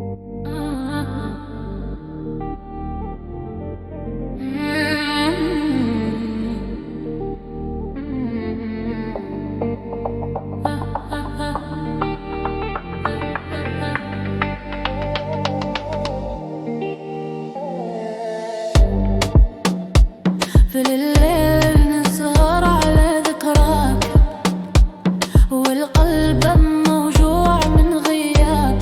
في الليل نسهر على ذكراك، والقلب موجوع من غياب.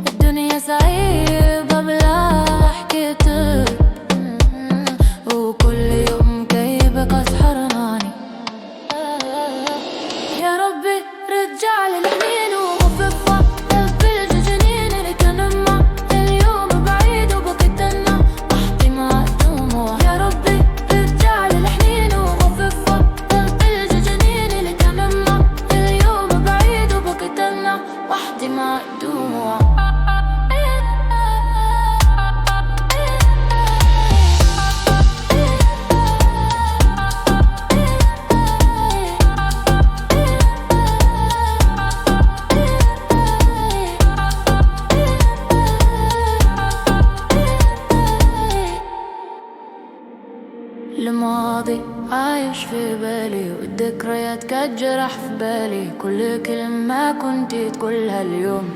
الدنيا صعيبة بلا حكيتك، وكل يوم كيفك أسحرناني. يا ربي رجع لي الحنين وخفف قلب الجنين اللي كان معه اليوم بعيد وبكيت أنا وحدي مع الدموع. يا ربي رجع لي الحنين وخفف قلب الجنين اللي كان معه اليوم بعيد وبكيت أنا وحدي مع الدموع. الماضي عايش في بالي والذكريات كالجرح في بالي، كل كلمة كنت تقولها اليوم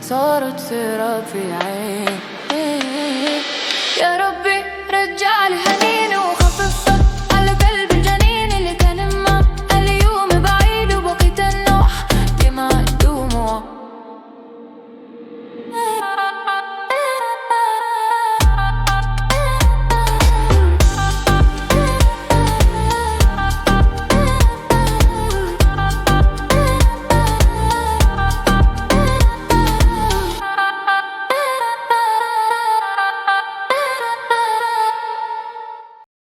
صارت سراب في عيني. يا ربي رجع لي هني